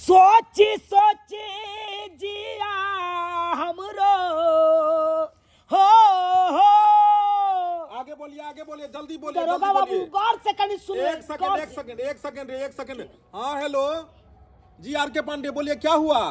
सोची सोची जिया हमरो हो आगे बोलिए जल्दी बोलिए दरोगा बाबू गौर से कहीं सुनिए। एक सेकंड। हाँ हेलो जी आर के पांडे बोलिए क्या हुआ?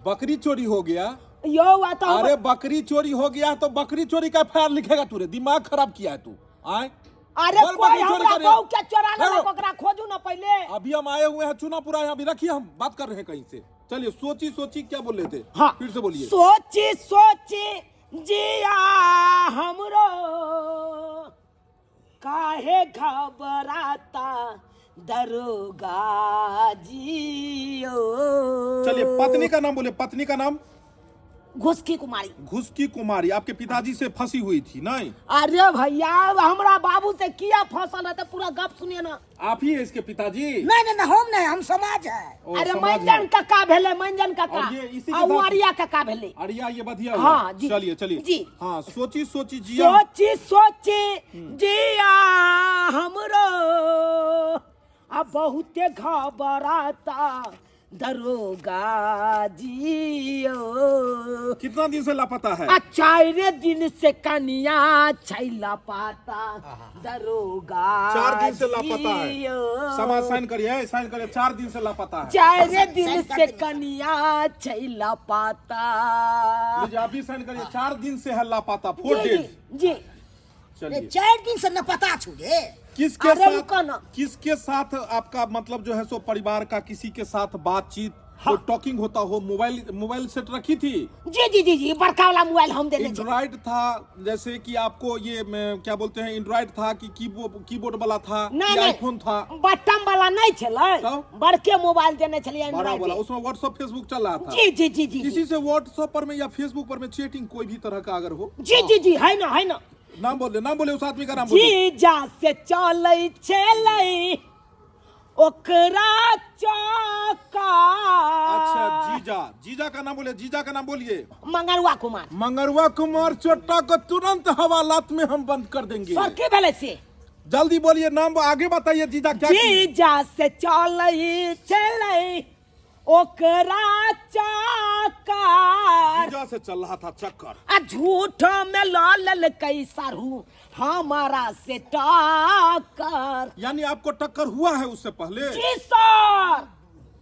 बकरी चोरी हो गया? यो हुआ तो अरे बकरी चोरी हो गया तो बकरी चोरी का FIR लिखेगा तूने? दिमाग खराब किया है तू। आए अरे कोई हमरा बहू के चोरा ले ओकरा खोजू ना पहले। अभी हम आए हुए हैं चुनापुरा, अभी रखिए हम बात कर रहे हैं कहीं से। चलिए सोची क्या बोल रहे थे? हाँ फिर से बोलिए। सोची जिया हमरो काहे घबराता दरोगा जियो। चलिए पत्नी का नाम बोले, पत्नी का नाम? घुसकी कुमारी। आपके पिताजी से फंसी हुई थी नहीं? अरे भैया हमरा बाबू से किया फसल है तो पूरा गप सुनिए ना। आप ही है इसके पिताजी? नहीं हम नहीं, हम समाज है। अरे मंजन काका भेले, मंजन काका और अरिया काका भेले। अरिया ये बधिया। हाँ चलिए जी हाँ सोची जिया। सोची जिया हमरो अब बहुते घबराता दरोगा जियो। कितना दिन से लापता है? 4 दिन से कनिया छैला पाता दरोगा 4 दिन से लापता है। समाज साइन करिए 4 दिन से लापता है। 4 दिन से कनिया छैला पाता। आप भी साइन करिए 4 दिन से है लापता। 4 डेज जी। चलिए 4 दिन से न पता छूटे। किसके साथ आपका मतलब जो है सो परिवार का किसी के साथ बातचीत हाँ। टॉकिंग होता हो? मोबाइल सेट रखी थी? जी बड़का वाला मोबाइल हम देने। एंड्रॉइड था जैसे कि आपको ये क्या बोलते हैं, एंड्रॉइड था कि कीबोर्ड वाला था कि आईफोन था? बटन वाला नहीं चला, बड़के मोबाइल देने चलिए बड़ा वाला। उसमें व्हाट्सएप फेसबुक चल रहा था? जी किसी से व्हाट्सएप पर में या फेसबुक पर में चैटिंग कोई भी तरह का अगर हो? जी है ना। नाम बोले उस आदमी का नाम बोले। जीजा से चलै छलै ओकरा चौका। अच्छा जीजा का नाम बोले। जीजा का नाम बोलिए। मंगरुआ कुमार चोट्टा को तुरंत हवालात में हम बंद कर देंगे। सर के भेले से जल्दी बोलिए नाम आगे बताइए। जीजा क्या? जीजा से चलै छलै ओकरा चक्कर। जीजा से चल रहा था चक्कर। झूठ में लाल कैसारू हमारा से टक्कर। यानी आपको टक्कर हुआ है उससे पहले?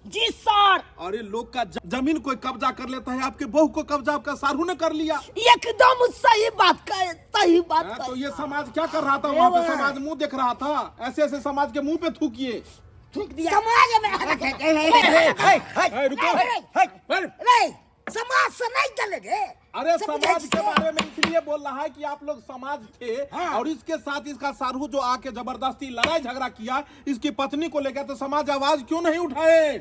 जी सर। अरे लोग का जमीन कोई कब्जा कर लेता है, आपके बहू को कब्जा आपका सारू ने कर लिया। एकदम सही बात। तो ये समाज क्या कर रहा था वहाँ पे? समाज मुंह देख रहा था। ऐसे समाज के मुंह पे थूकिए। समाज में समाज से नहीं चलेंगे। अरे समाज के बारे में इसलिए बोल रहा है कि आप लोग समाज थे हाँ। और इसके साथ इसका सारू जो आके जबरदस्ती लड़ाई झगड़ा किया इसकी पत्नी को लेकर, तो समाज आवाज क्यों नहीं उठाए?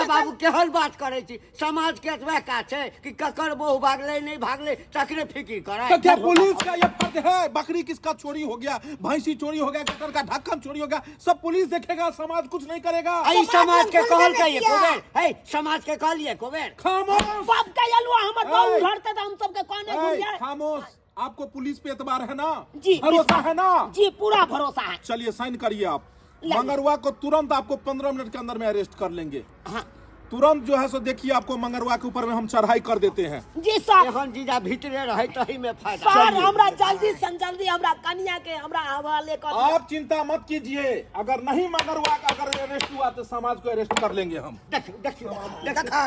बाबू केहन बात करे छी? समाज के एतबे का छै कि ककर बहू भागले नहीं भागले तकरे फिक्र करे। तो क्या पुलिस का ये फर्ज है? बकरी किसका चोरी हो गया, भैंसी चोरी हो गया, कटर का ढक्कन चोरी हो गया, सब पुलिस देखेगा, समाज कुछ नहीं करेगा। समाज के कहल कहिए कोबेर, समाज के कहलिए कोबेर। खामोश। बाप का यलवा हमर बहू लड़ते तो हम सबके कहने गुड़िया। खामोश। आपको पुलिस पे एतबार है ना? जी भरोसा है ना? जी पूरा भरोसा है। चलिए साइन करिए आप। मंगरुआ को तुरंत आपको 15 मिनट के अंदर में अरेस्ट कर लेंगे। हाँ। तुरंत जो है सो देखिए आपको मंगरुआ के ऊपर में हम चढ़ाई कर देते हैं। जी सर। एखन जीजा भीतरे रहे तही में फायदा। सर हमरा जल्दी से जल्दी हमरा कन्या के हमरा हवाले कर। आप चिंता मत कीजिए, अगर नहीं मंगरुआ का अगर अरेस्ट हुआ तो समाज को अरेस्ट कर लेंगे हम। देखा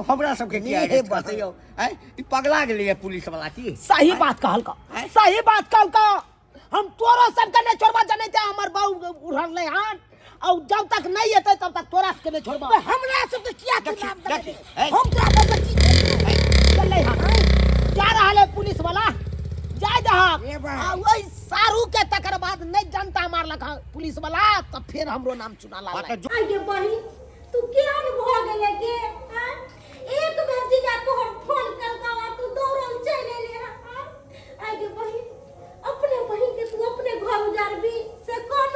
हमरा सबके की अरेस्ट बताइयो ई पगला गेलिए पुलिस वाला की। सही बात कहल का। हम तोरो सबके नहीं छोड़बा जाने थे, हमर बहू उड़ल ले हाथ और जब तक नहीं येते तब तक तोरा के नहीं छोड़बा। हमरा सब के किया नाम दे हम तोरा पर चल ले हां जा रहा है पुलिस वाला जाय जहां ओई सारू के तकर बाद नहीं जनता मार लखा पुलिस वाला तब फिर हमरो नाम चुना ला। आगे बहिन तू क्या भ गेले के? एक बेर जीजा तोहर फोन करता तू दौड़ल चले ले। आगे बहिन अपने बहिन के तू अपने घर उजारबी से कौन?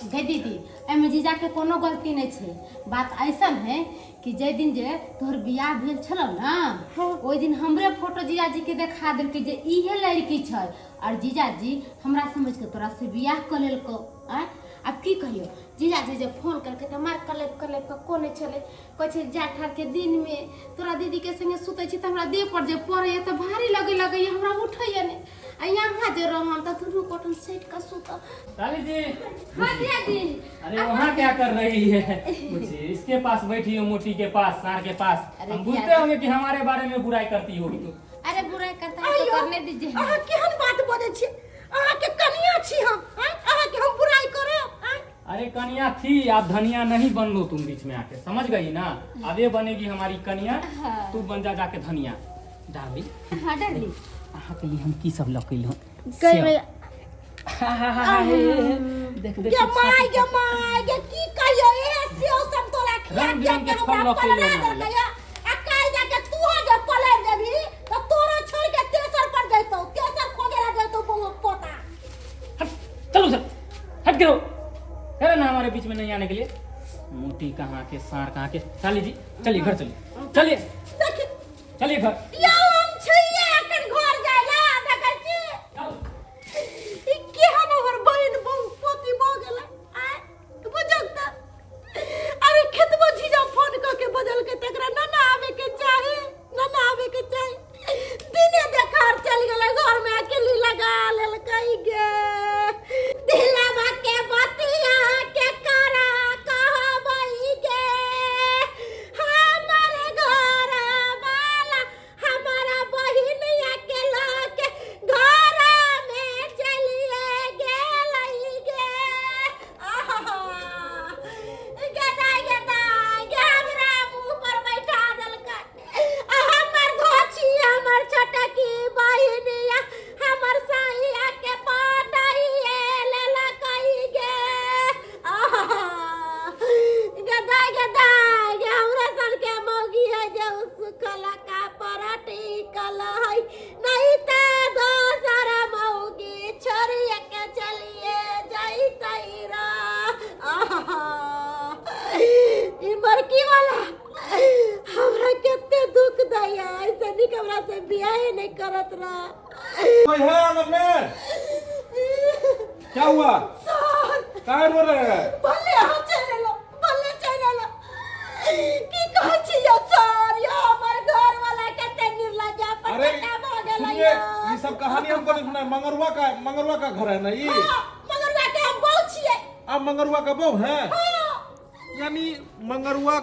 गे दीदी एमे जीजा के कोनो गलती नहीं छे। बात ऐसन है कि जे दिन जे तोहर बियाह भेल छलो ना ओइ दिन हमरे फोटो जीजा जी के देखा देल के जे इहे लड़की छै और जीजा जी हमरा समझ के तोरा से बियाह क लेल को। अब की कहियो जीजा जी जब फोन करके तो हमार कलेप का कोने चले कहे जाठ ठार के दिन में तोरा दीदी के संगे सुते छी त हमरा देह पर जे पड़े त भारी लगे हमरा उठैया ने आ यहाँ जे रहम त दुनू कॉटन सेट का सुता। साली जी। हां जीजा जी। अरे वहाँ क्या कर रही है? मुझे इसके पास बैठी हो, मोटी के पास, सार के पास। हम बुझते होंगे कि हमारे बारे में बुराई करती होगी तो। अरे बुराई करता है तो करने दीजिए। अहाँ केहन बात बोले छी? अहाँ के कनिया छी हम, अहाँ के हम बुराई करब? अरे कन्या थी, आप धनिया नहीं बन लो तुम बीच में आके, समझ गई ना? अब ये बनेगी हमारी कन्या, तू बन जा जाके धनिया। डाली हां डाली अहाँ के लिए हम की सब लकैल हूं। कई में देख ये माय के की कहियो ए सेओ सब तोरा खिया रंग के बिरंग के फल हमरा लकैल पलरा हूं। देलकैया। आ काल जाके तू जब पलर देबी त तोरा छोड़ के तेसर पर जइतो, तेसर खोजे ला जइतो पोता। चलो सर, हट करो। अरे ना हमारे बीच में नहीं आने के लिए। मोटी कहाँ के, सार कहाँ के। साली जी चलिए घर चलिए, चलिए चलिए घर। या हम छिए अखन घर जाइला देखै छी। ई के हमर बहिन पोती भ गेलै। आ बुझक त अरे खेतबो जीजा फोन क के बदल के तकरा ना आवे के चाहे, ना आवे के चाहे। दिने देखार चल गेलै घर में अकेली लगा लेलकै गे। दिलवा के बतिया के करा कहबै गे। हमर घर वाला हमारा बहिनिया के लाके घर में चलिए गेलै गे। गदाई गे हमरा मुंह पर बैठा देलकै। हमर धोछी हमर छोटकी बहिनिया हमर साइया के पाटाइए लेलकै गे। गदाई गे हमरा सन के मौगी है जे सुखला का पराठी कल है नहीं त दोसर मौगी छोड़िए के चलिए जइतै रा। ई बड़की वाला हमरा केते दुख दैया, ऐसे निक हमरा से बियाह नहीं करत रहा। कोई है आंगन में? क्या हुआ? काहे रो रहे हैं? भले हम चले लो, भले चले लो। की कहै छी यो सर, यो हमर घर वाला केते निर्लज्जा अरे पटका भ गेलै। सुनिए, ये सब कहानी हमको नहीं सुना। मंगरुआ का घर है ना ये? मंगरुआ के हम बहू छियै। आप मंगरुआ का बहू है? यानी मंगरुआ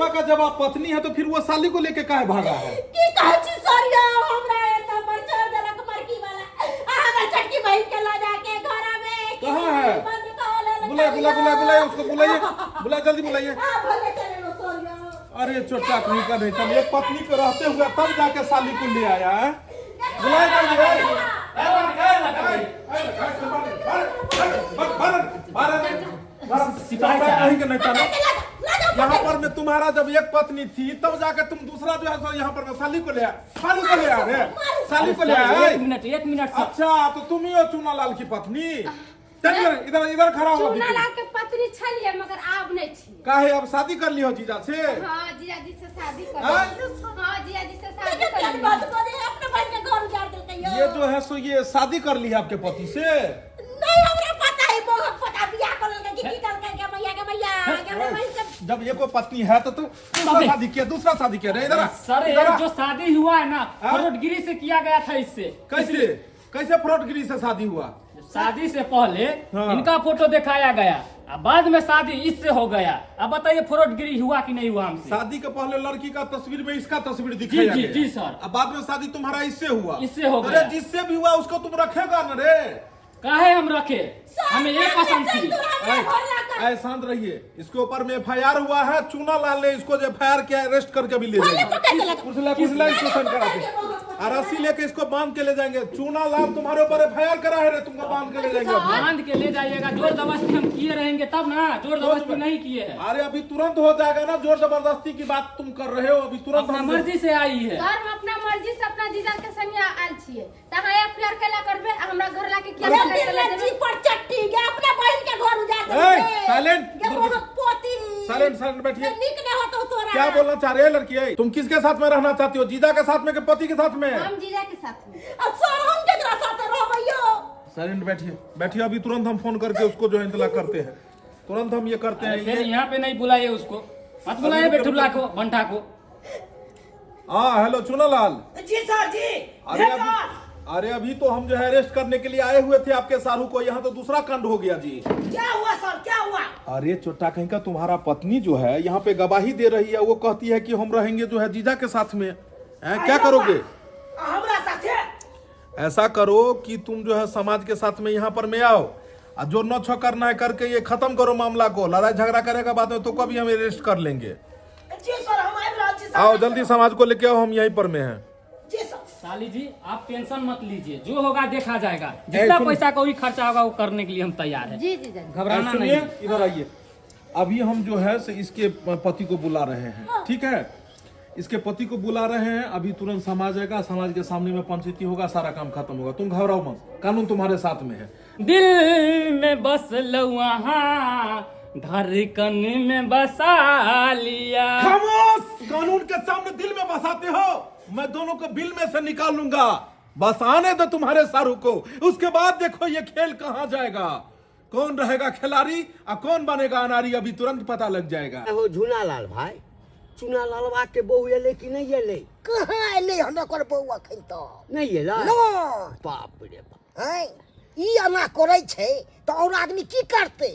का जब आप पत्नी है तो फिर वो साली को लेके काहे भागा है? की कहै छी सर, यो हमरा एता पर छोड़ देलक बड़की वाला। हमर छोटकी बहन के ला जाके घर में कहाँ है? बंद कर लेलक। बुलाइए उसको, बुलाइए जल्दी बुलाइए। हां भले चले लो सर यो। अरे चोटा कहीं का नहीं, तब एक पत्नी को रहते हुए तब जाके साली को ले आया है। बुलाए कहीं के नहीं चलो। यहाँ पर में तुम्हारा जब एक पत्नी थी तब जाके तुम दूसरा जो है सो यहाँ पर साली को ले आया रे, साली को ले आया। एक मिनट सर। अच्छा तो तुम ही हो चूना लाल की पत्नी? चलिए इधर खड़ा हो। चूना लाल के पत्नी छलिए मगर आब नहीं छी। काहे अब शादी कर लियो जीजा से? हां जीजा जी से शादी कर। हाँ? हां जीजा जी से शादी क्या कर। बात करे, अपने भाई के घर उजाड़ देलकै यो। ये जो है सो ये शादी कर ली है आपके पति से? नहीं हमरा पता है, बहुत पता बियाह कर लेलकै कि करलकै के मैया के भाई के। जब ये को पत्नी है तो तुम दूसरा शादी किया रे। इधर सर ये जो शादी हुआ है ना, फरोटगिरी से किया गया था। इससे कैसे फ्रॉडगिरी से शादी हुआ? शादी से पहले इनका फोटो दिखाया गया, अब बाद में शादी इससे हो गया। अब बताइए फ्रॉडगिरी हुआ कि नहीं हुआ हमसे? शादी के पहले लड़की का तस्वीर में इसका तस्वीर दिखाया गया। जी सर। अब बाद में शादी तुम्हारा इससे हुआ? इससे हो अरे गया। जिससे भी हुआ उसको तुम रखेगा न रे? काहे हम रखे? हमें ये पसंद थी। ऐ शांत रहिए। इसके ऊपर में FIR हुआ है। चूना लाल ने इसको जो FIR किया अरेस्ट करके भी ले जाएंगे। पुछला स्टेशन कराते रस्सी लेके इसको बांध के ले जाएंगे। चूना लाल तुम्हारे ऊपर FIR करा है रे, तुमको बांध के ले जाएंगे। बांध के ले जाइएगा। जोर जबरदस्ती हम किए रहेंगे तब ना, जोर जबरदस्ती नहीं किए है। अरे अभी तुरंत हो जाएगा ना। जोर जबरदस्ती की बात तुम कर रहे हो, अभी तुरंत अपना मर्जी से आई है। सर हम अपना मर्जी से अपना जीजा के संग आयल छिए। तहाँ FIR केला करबे, हमरा घर लाके किया जी पर चट्टी गे अपने बहन के घर उजाड़ ए, साइलेंट। गे बहुत पोती। साइलेंट बैठिए। निक न हो तो तोरा। क्या बोलना चाह रहे हो लड़की है? तुम किसके साथ में रहना चाहती हो? जीजा के साथ में कि पति के साथ में? हम जीजा के साथ में। सर हम केकरा साथ रहबै यो? साइलेंट बैठिए बैठिए, अभी तुरंत हम फोन करके उसको जो है इंतला करते हैं, तुरंत हम ये करते हैं। फिर ये यहाँ पे नहीं बुलाइए उसको, मत बुलाइए बेटुल्ला को, बंटा को। हाँ हेलो चूनालाल। जी सर जी। अरे अभी तो हम जो है अरेस्ट करने के लिए आए हुए थे आपके सारू को, यहाँ तो दूसरा कांड हो गया जी। क्या हुआ सर, क्या हुआ? अरे चोटा कहीं का तुम्हारा पत्नी जो है यहाँ पे गवाही दे रही है, वो कहती है कि हम रहेंगे जो है जीजा के साथ में। क्या करोगे? हमरा साथे ऐसा करो कि तुम जो है समाज के साथ में यहाँ पर में आओ, और जो न छो करना है करके ये खत्म करो मामला को। लड़ाई झगड़ा करेगा बाद में तो कभी हम अरेस्ट कर लेंगे। जी सर, हम आए राज्य सर। आओ जल्दी समाज को लेके आओ, हम यहीं पर में हैं। जी सर। साली जी आप टेंशन मत लीजिए, जो होगा देखा जाएगा, जितना पैसा कोई खर्चा होगा वो करने के लिए हम तैयार हैं। जी जी जी। घबराना नहीं सुनिए है। इधर आइए, अभी हम जो है से इसके पति को बुला रहे हैं, ठीक है? इसके पति को बुला रहे हैं, अभी तुरंत समाज आएगा, समाज के सामने में पंचायती होगा, सारा काम खत्म होगा। तुम घबराओ मत, कानून तुम्हारे साथ में है। दिल में बस वहाँ, धड़कन में बसा लिया। खामोश! कानून के सामने दिल में बसाते हो, मैं दोनों को बिल में से निकाल लूंगा। बस आने दो तुम्हारे सारू को, उसके बाद देखो ये खेल कहाँ जाएगा। कौन रहेगा खिलाड़ी और कौन बनेगा अनारी, अभी तुरंत पता लग जाएगा। हो झूनालाल भाई, चूनालालवा के बहू एले कि नहीं एले? कहाँ एले हमरा कर बउआ खै त? नहीं एला? नो। बाप रे बाप। हैं? ई एना करै छै त और आदमी की करते?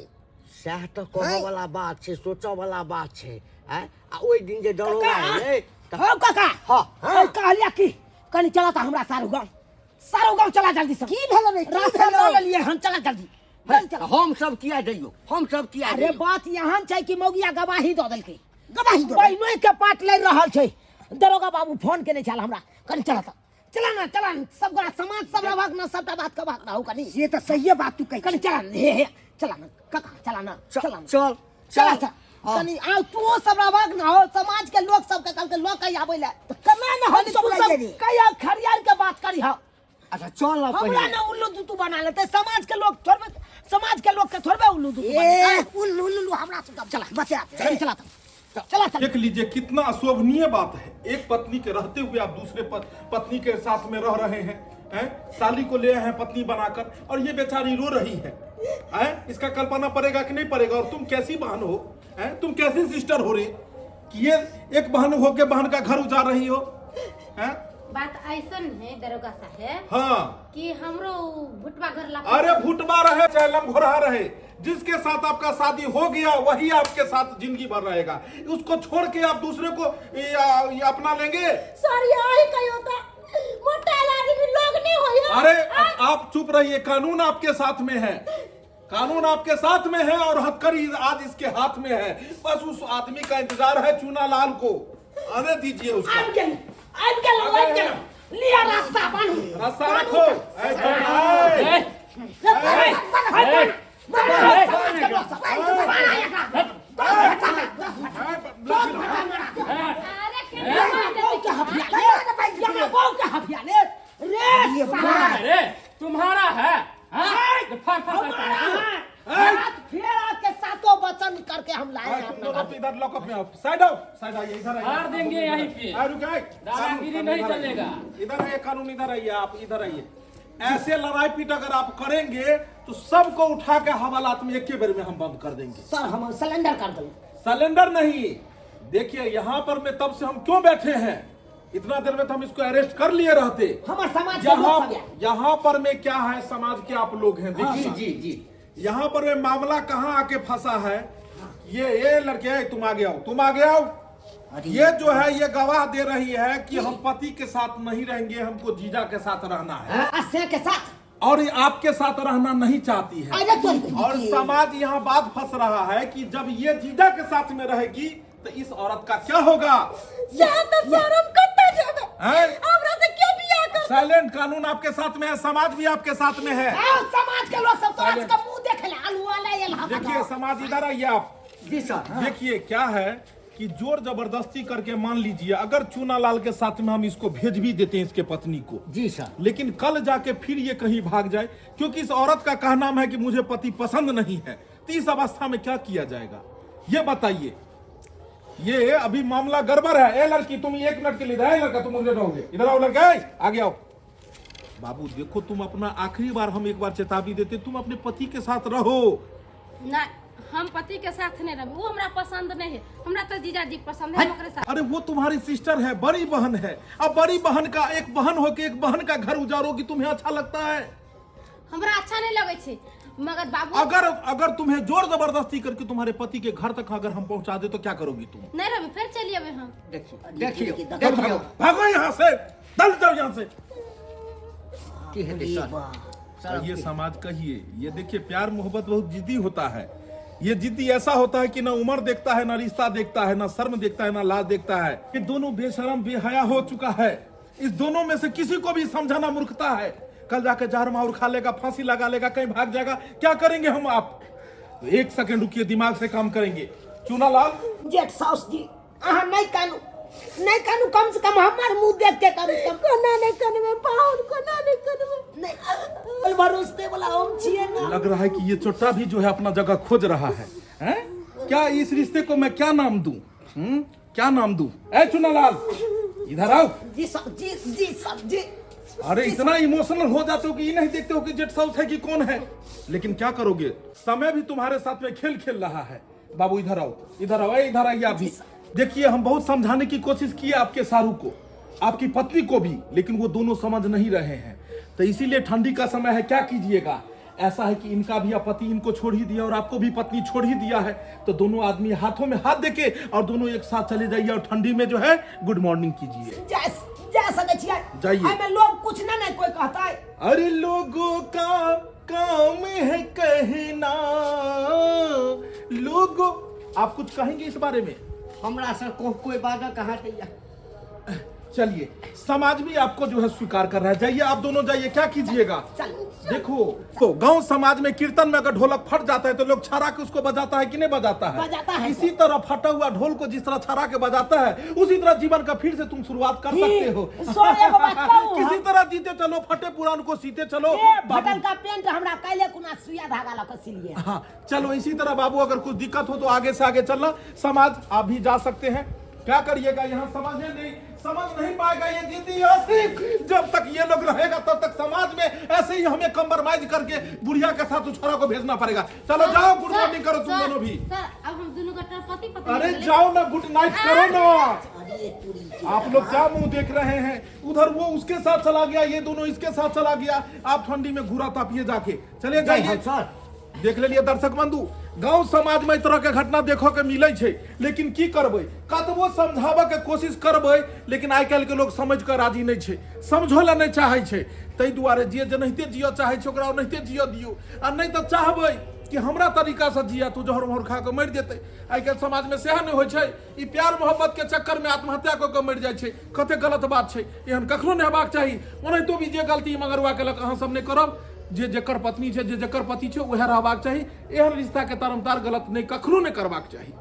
सएह तो कहऽ वाला बात छै, सोचऽ वाला बात छै। आ ओइ दिन जे दरोगा एलै हो काका। हाँ, हां कहलिया की कनी चला त हमरा सारू गांव चला जल्दी से। की भेल रे? रास्ता ले लिए हम, चला जल्दी चला। हम सब किया जइयो, हम सब किया अरे जइयो। बात यहाँ छै कि मौगिया गवाही दऽ देलकै, गवाही बहिनो के पाट ले रहल छै। दरोगा बाबू फोन केने छल हमरा, कनी चला त चला ना, चला सब गोरा समाज सब रहक ना, सबटा बात के बात ना हो कनी। ये त सही बात तू कह, कनी चला हे चला ना काका, चला ना, चला ना, चल चला चल कनी आ तू सब रहक ना हो, समाज के लोग सब के कल के लोग कहि आबै ले त कना ना हो, तू सब कहिया खरियार के बात करी हो। अच्छा चल ना हमरा पहिले। ना उल्लू तू बना लेते, समाज के लोग थोड़बे, समाज के लोग के थोड़बे उल्लू तू बना। उल्लू हमरा सब चला बचा चला चला चला। देख लीजिए कितना अशोभनीय बात है, एक पत्नी के रहते हुए आप दूसरे पत्नी के साथ में रह रहे हैं। साली को ले आए हैं पत्नी बनाकर, और ये बेचारी रो रही है। इसका कल्पना पड़ेगा कि नहीं पड़ेगा? और तुम कैसी बहन हो, तुम कैसी सिस्टर हो रही कि ये एक बहन हो के बहन का घर उजाड़ रही हो? बात ऐसन है दरोगा साहब हाँ कि हमरो भुटवा घर ला। अरे भुटबा रहे चाहे लमघोरा रहे, जिसके साथ आपका शादी हो गया वही आपके साथ जिंदगी भर रहेगा। उसको छोड़ के आप दूसरे को ये अपना लेंगे? सर यही कहियो त मोटा आदमी लोग नहीं होयो। अरे आप चुप रहिए, कानून आपके साथ में है, कानून आपके साथ में है, और हथकड़ी आज इसके हाथ में है। बस उस आदमी का इंतजार है चूनालाल को, आने दीजिए उसको। लिया रास्ता बन, रास्ता रखो। अरे तुम्हारा है के सातों वचन करके हम लाए हैं अपना घर। इधर लॉकअप में आओ, साइड आओ, साइड आइए, इधर आइए। मार देंगे यहीं पे, दादागिरी नहीं चलेगा। इधर आइए, कानून इधर आइए, आप इधर आइए। ऐसे लड़ाई पीट अगर आप करेंगे तो सबको उठा के हवालात में एक बार में हम बंद कर देंगे। सर हम सिलेंडर कर दो। सिलेंडर नहीं, देखिए यहाँ पर में तब से हम क्यों बैठे हैं, इतना देर में तो हम इसको अरेस्ट कर लिए रहते। हमारे समाज के लोग सब हैं। यहाँ पर में क्या है, समाज के आप लोग हैं, देखिए जी जी। यहाँ पर में मामला कहाँ आके फंसा है। ये लड़के, तुम आगे आओ, तुम आगे आओ। ये जो है ये गवाह दे रही है कि हम पति के साथ नहीं रहेंगे, हमको जीजा के साथ रहना है, अस्से के साथ, और ये आपके साथ रहना नहीं चाहती है। और समाज यहाँ बात फंस रहा है कि जब ये जीजा के साथ में रहेगी तो इस औरत का क्या होगा। साइलेंट, कानून आपके साथ में है, समाज भी आपके साथ में है। समाज के लोग सब तो आज का मुंह देखे आलू वाला ये देखिए समाज इधर आइए आप। जी सर। देखिए क्या है कि जोर जबरदस्ती करके मान लीजिए अगर चूनालाल के साथ में हम इसको भेज भी देते हैं इसके पत्नी को, जी सर, लेकिन कल जाके फिर ये कहीं भाग जाए, क्योंकि इस औरत का कहना है कि मुझे पति पसंद नहीं है, तो इस अवस्था में क्या किया जाएगा ये बताइए। ये अभी मामला गड़बड़ है। ए लड़की तुम 1 मिनट के लिए, लड़का तुम उधर रहोगे, इधर आओ लड़का, आगे आओ। बाबू देखो, तुम अपना आखिरी बार हम एक बार चेतावनी देते, तुम अपने पति के साथ रहो। ना हम पति के साथ नहीं रहे, वो हमरा पसंद नहीं है, हमरा तो जीजाजी पसंद है, हम ओकरे साथ। अरे वो तुम्हारी सिस्टर है, बड़ी बहन है। अब बड़ी बहन का, एक बहन होके एक बहन का घर उजारोगी, तुम्हें अच्छा लगता है? हमरा अच्छा नहीं लगे छे, मगर बाबू अगर तुम्हें जोर जबरदस्ती करके तुम्हारे पति के घर तक अगर हम पहुंचा दे तो क्या करोगी तुम? नहीं रहे, फिर चलिए अबे हम। देखियो भागो यहाँ से, दल जाओ यहाँ से। की है सर? ये समाज कहिए, ये देखिए प्यार मोहब्बत बहुत जिद्दी होता है। ये जिद्दी ऐसा होता है कि ना उम्र देखता है, ना रिश्ता देखता है, ना शर्म देखता है, ना लाज देखता है। ये दोनों बेशरम बेहया हो चुका है। इस दोनों में से किसी को भी समझाना मूर्खता है। कल जाके जार मार खा लेगा, फांसी लगा लेगा, कहीं भाग जाएगा, क्या करेंगे हम आप? तो एक सेकंड रुकिए, दिमाग से काम करेंगे। चूनालाल जेठ साउस जी, अहाँ नहीं कानू, कम से कम हमार मुंह देख के कम से कम कोना नहीं करबे, पाहुन कोना नहीं करबे। नहीं भरोसे वाला हम छिए ना। लग रहा है कि ये चोटा भी जो है अपना जगह खोज रहा है, हैं? क्या इस रिश्ते को मैं क्या नाम दूं? क्या नाम दूं? ए चूनालाल, इधर आओ। जी सब जी। अरे इतना इमोशनल हो जाते हो कि ये नहीं देखते हो कि जेठ साउथ है कि कौन है। लेकिन क्या करोगे, समय भी तुम्हारे साथ में खेल खेल रहा है। बाबू इधर आओ, इधर आओ, इधर आइए आप भी। देखिए हम बहुत समझाने की कोशिश की आपके सारू को, आपकी पत्नी को भी, लेकिन वो दोनों समझ नहीं रहे हैं। तो इसीलिए ठंडी का समय है, क्या कीजिएगा। ऐसा है कि इनका भी पति इनको छोड़ ही दिया और आपको भी पत्नी छोड़ ही दिया है। तो दोनों आदमी हाथों में हाथ देके और दोनों एक साथ चले जाइए और ठंडी में जो है गुड मॉर्निंग कीजिए। जा सके छिए, जाइए। हमें लोग कुछ ना नहीं कोई कहता है। अरे लोगों का काम है कहना, लोगों। आप कुछ कहेंगे इस बारे में? हमरा सर कोई बाधा कहाँ दैया। चलिए, समाज भी आपको जो है स्वीकार कर रहा है। जाइए आप दोनों जाइए, क्या कीजिएगा। देखो तो गांव समाज में कीर्तन में अगर ढोलक फट जाता है तो लोग छाड़ा के उसको बजाता है कि नहीं बजाता है? बजाता है। इसी तरह फटा हुआ ढोल को जिस तरह छाड़ा के बजाता है, उसी तरह जीवन का फिर से तुम शुरुआत कर सकते हो। किसी तरह जीते चलो, फटे पुराण को सीते चलो। बटन का पेंट हमरा कैले कुना सुइया धागा ला के सिलिए। हाँ चलो, इसी तरह बाबू अगर कुछ दिक्कत हो तो आगे से आगे चलना। समाज आप भी जा सकते हैं। क्या करिएगा, यहाँ समझ नहीं पाएगा ये जिद्दी आसिफ। जब तक ये लोग रहेगा तब तक समाज में ऐसे ही हमें कंप्रोमाइज करके बुढ़िया के साथ उछाड़ा को भेजना पड़ेगा। चलो जाओ, गुड मॉर्निंग करो तुम दोनों भी। सर अब हम दोनों का पति पत्नी। अरे जाओ ना, गुड नाइट करो ना। आप लोग क्या मुंह देख रहे हैं? उधर वो उसके साथ चला गया, ये दोनों इसके साथ चला गया। आप ठंडी में घूरा तापिए जाके। चलिए जाइए सर। देख लेलिए दर्शक बंधु, गांव समाज में इस तरह के घटना देखो के मिले छे, लेकिन की करबे, कतबो समझाबे के कोशिश करबे, लेकिन आइ काल्हि के लोग समझ कर राजी नहीं छे, समझोला नहीं चाहे छे। तै दुआरे जे जनहिते जियो चाहे छे ओकरा ओनहिते जियो दियो, आ नहीं तो चाहबे कि हमरा तरीका से जिया तो जहर मोहर खा के मर जेते। आइ काल्हि समाज में सेह नहीं होय छे। ई प्यार मोहब्बत के चक्कर में आत्महत्या क के मर जाय छे, कते गलत बात छे। एहन कखनो नहीं हेबाक चाही। ओनहितो भी जे गलती मगरवा के लक अहाँ सब नहीं करब। जे जकर पत्नी छे, जे जकर पति छे, वह रहबाक चाही। एहन रिश्ता के तरमतार गलत नहीं कखनो नहीं करबाक चाही।